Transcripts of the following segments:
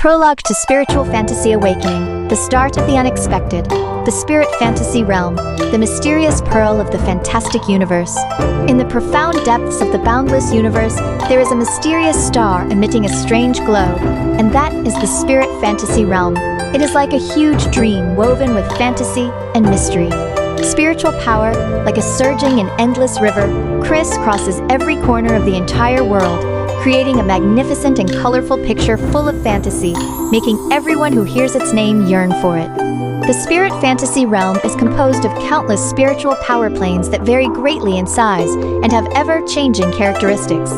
Prologue to Spiritual Fantasy Awakening, the start of the unexpected, the spirit fantasy realm, the mysterious pearl of the fantastic universe. In the profound depths of the boundless universe, there is a mysterious star emitting a strange glow, and that is the spirit fantasy realm. It is like a huge dream woven with fantasy and mystery. Spiritual power, like a surging and endless river, crisscrosses every corner of the entire world, creating a magnificent and colorful picture full of fantasy, making everyone who hears its name yearn for it. The spirit fantasy realm is composed of countless spiritual power planes that vary greatly in size and have ever-changing characteristics.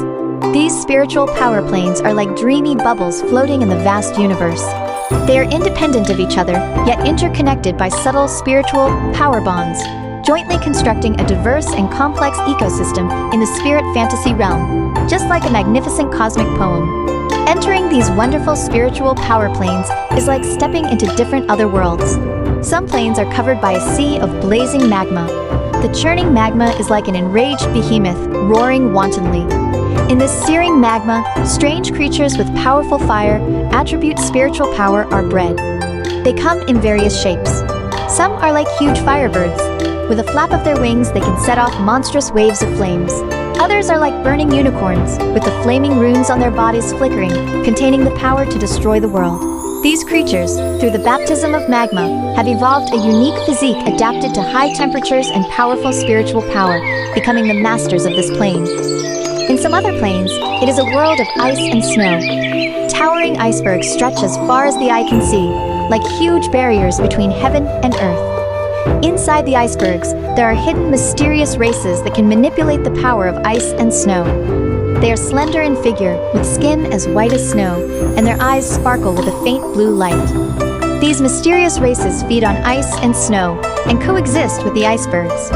These spiritual power planes are like dreamy bubbles floating in the vast universe. They are independent of each other, yet interconnected by subtle spiritual power bonds, jointly constructing a diverse and complex ecosystem in the spirit fantasy realm, just like a magnificent cosmic poem. Entering these wonderful spiritual power planes is like stepping into different other worlds. Some planes are covered by a sea of blazing magma. The churning magma is like an enraged behemoth, roaring wantonly. In this searing magma, strange creatures with powerful fire, attribute spiritual power, are bred. They come in various shapes. Some are like huge firebirds. With a flap of their wings, they can set off monstrous waves of flames. Others are like burning unicorns, with the flaming runes on their bodies flickering, containing the power to destroy the world. These creatures, through the baptism of magma, have evolved a unique physique adapted to high temperatures and powerful spiritual power, becoming the masters of this plane. In some other planes, it is a world of ice and snow. Towering icebergs stretch as far as the eye can see, like huge barriers between heaven and earth. Inside the icebergs, there are hidden mysterious races that can manipulate the power of ice and snow. They are slender in figure, with skin as white as snow, and their eyes sparkle with a faint blue light. These mysterious races feed on ice and snow, and coexist with the icebergs.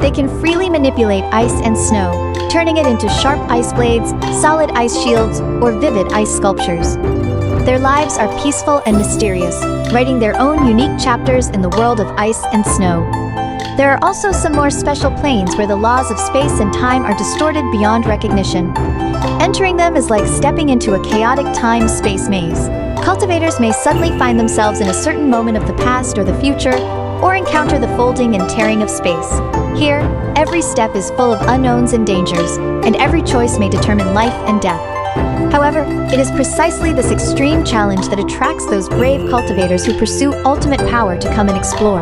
They can freely manipulate ice and snow, turning it into sharp ice blades, solid ice shields, or vivid ice sculptures. Their lives are peaceful and mysterious, writing their own unique chapters in the world of ice and snow. There are also some more special planes where the laws of space and time are distorted beyond recognition. Entering them is like stepping into a chaotic time-space maze. Cultivators may suddenly find themselves in a certain moment of the past or the future, or encounter the folding and tearing of space. Here, every step is full of unknowns and dangers, and every choice may determine life and death. However, it is precisely this extreme challenge that attracts those brave cultivators who pursue ultimate power to come and explore.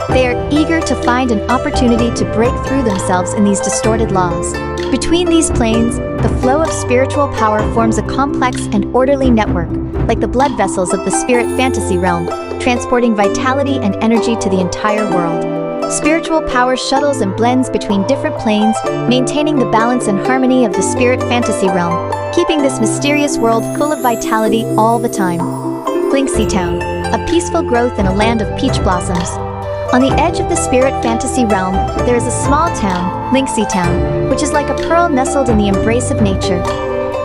They are eager to find an opportunity to break through themselves in these distorted laws. Between these planes, the flow of spiritual power forms a complex and orderly network, like the blood vessels of the spirit fantasy realm, transporting vitality and energy to the entire world. Spiritual power shuttles and blends between different planes, maintaining the balance and harmony of the spirit fantasy realm, keeping this mysterious world full of vitality all the time. Lingxi Town, a peaceful growth in a land of peach blossoms. On the edge of the spirit fantasy realm, there is a small town, Lingxi Town, which is like a pearl nestled in the embrace of nature.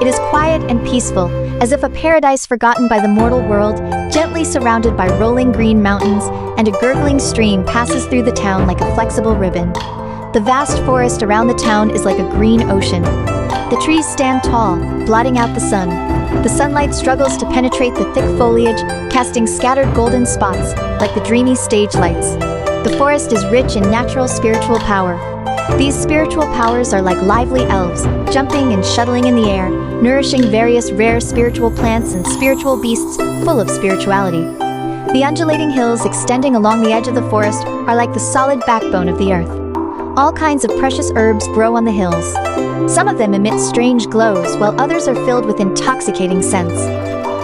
It is quiet and peaceful, as if a paradise forgotten by the mortal world, gently surrounded by rolling green mountains, and a gurgling stream passes through the town like a flexible ribbon. The vast forest around the town is like a green ocean. The trees stand tall, blotting out the sun. The sunlight struggles to penetrate the thick foliage, casting scattered golden spots, like the dreamy stage lights. The forest is rich in natural spiritual power. These spiritual powers are like lively elves, jumping and shuttling in the air, nourishing various rare spiritual plants and spiritual beasts full of spirituality. The undulating hills extending along the edge of the forest are like the solid backbone of the earth. All kinds of precious herbs grow on the hills. Some of them emit strange glows, while others are filled with intoxicating scents.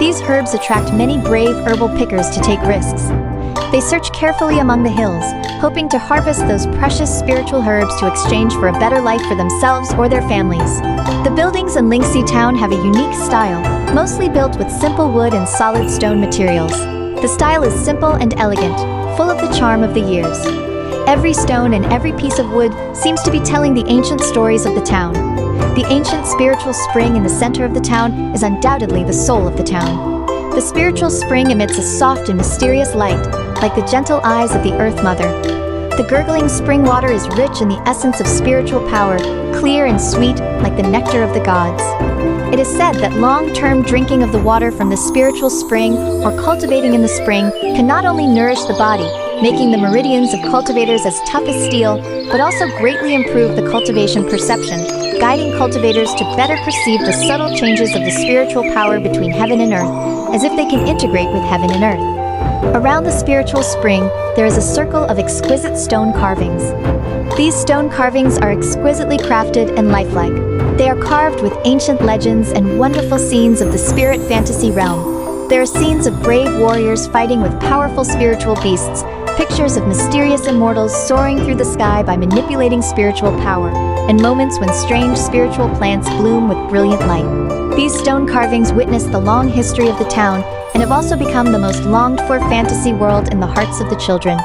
These herbs attract many brave herbal pickers to take risks. They search carefully among the hills, hoping to harvest those precious spiritual herbs to exchange for a better life for themselves or their families. The buildings in Lingxi Town have a unique style, mostly built with simple wood and solid stone materials. The style is simple and elegant, full of the charm of the years. Every stone and every piece of wood seems to be telling the ancient stories of the town. The ancient spiritual spring in the center of the town is undoubtedly the soul of the town. The spiritual spring emits a soft and mysterious light, like the gentle eyes of the Earth Mother. The gurgling spring water is rich in the essence of spiritual power, clear and sweet like the nectar of the gods. It is said that long-term drinking of the water from the spiritual spring or cultivating in the spring can not only nourish the body, making the meridians of cultivators as tough as steel, but also greatly improve the cultivation perception, guiding cultivators to better perceive the subtle changes of the spiritual power between heaven and earth, as if they can integrate with heaven and earth. Around the spiritual spring, there is a circle of exquisite stone carvings. These stone carvings are exquisitely crafted and lifelike. They are carved with ancient legends and wonderful scenes of the spirit fantasy realm. There are scenes of brave warriors fighting with powerful spiritual beasts, pictures of mysterious immortals soaring through the sky by manipulating spiritual power, and moments when strange spiritual plants bloom with brilliant light. These stone carvings witness the long history of the town and have also become the most longed-for fantasy world in the hearts of the children.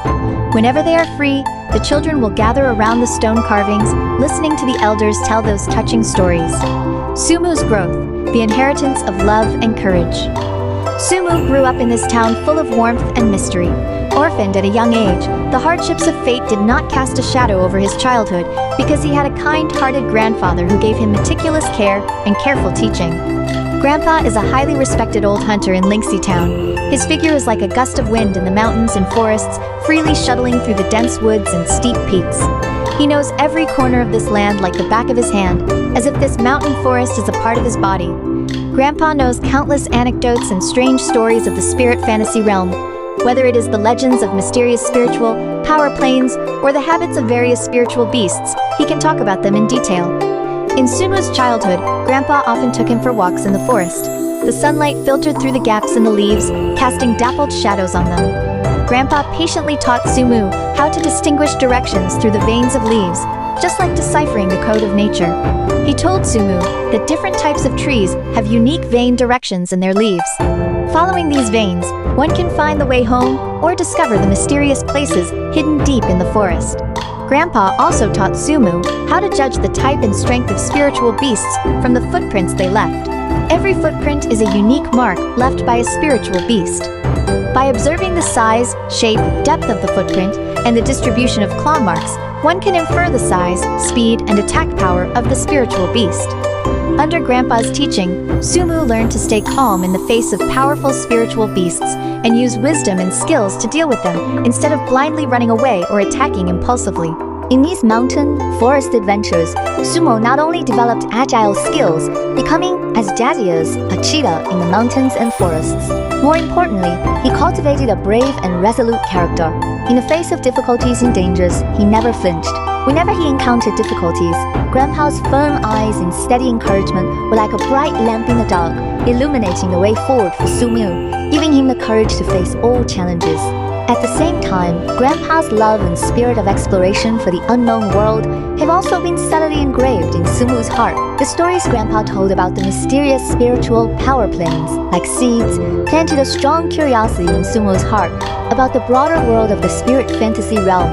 Whenever they are free, the children will gather around the stone carvings, listening to the elders tell those touching stories. Sumu's growth, the inheritance of love and courage. Sumu grew up in this town full of warmth and mystery. Orphaned at a young age, the hardships of fate did not cast a shadow over his childhood because he had a kind-hearted grandfather who gave him meticulous care and careful teaching. Grandpa is a highly respected old hunter in Lingxi Town. His figure is like a gust of wind in the mountains and forests, freely shuttling through the dense woods and steep peaks. He knows every corner of this land like the back of his hand, as if this mountain forest is a part of his body. Grandpa knows countless anecdotes and strange stories of the spirit fantasy realm. Whether it is the legends of mysterious spiritual power planes or the habits of various spiritual beasts, he can talk about them in detail. In Sumu's childhood, Grandpa often took him for walks in the forest. The sunlight filtered through the gaps in the leaves, casting dappled shadows on them. Grandpa patiently taught Sumu how to distinguish directions through the veins of leaves, just like deciphering the code of nature. He told Sumu that different types of trees have unique vein directions in their leaves. Following these veins, one can find the way home or discover the mysterious places hidden deep in the forest. Grandpa also taught Sumu how to judge the type and strength of spiritual beasts from the footprints they left. Every footprint is a unique mark left by a spiritual beast. By observing the size, shape, depth of the footprint, and the distribution of claw marks, one can infer the size, speed, and attack power of the spiritual beast. Under Grandpa's teaching, Sumu learned to stay calm in the face of powerful spiritual beasts and use wisdom and skills to deal with them instead of blindly running away or attacking impulsively. In these mountain, forest adventures, Sumo not only developed agile skills, becoming as jazzy as a cheetah in the mountains and forests. More importantly, he cultivated a brave and resolute character. In the face of difficulties and dangers, he never flinched. Whenever he encountered difficulties, Grandpa's firm eyes and steady encouragement were like a bright lamp in the dark, illuminating the way forward for Sumu, giving him the courage to face all challenges. At the same time, Grandpa's love and spirit of exploration for the unknown world have also been subtly engraved in Sumu's heart. The stories Grandpa told about the mysterious spiritual power planes, like seeds, planted a strong curiosity in Sumu's heart about the broader world of the spirit fantasy realm.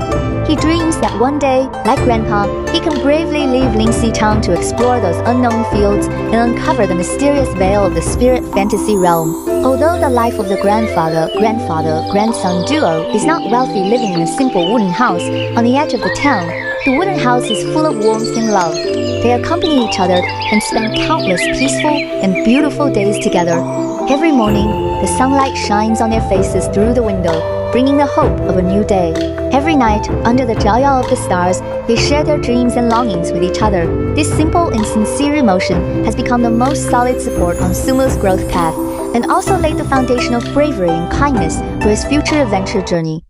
He dreams that one day, like Grandpa, he can bravely leave Lingxi Town to explore those unknown fields and uncover the mysterious veil of the spirit fantasy realm. Although the life of the grandfather-grandson duo is not wealthy, living in a simple wooden house on the edge of the town, the wooden house is full of warmth and love. They accompany each other and spend countless peaceful and beautiful days together. Every morning, the sunlight shines on their faces through the window, bringing the hope of a new day. Every night, under the jaya of the stars, they share their dreams and longings with each other. This simple and sincere emotion has become the most solid support on Sumu's growth path, and also laid the foundation of bravery and kindness for his future adventure journey.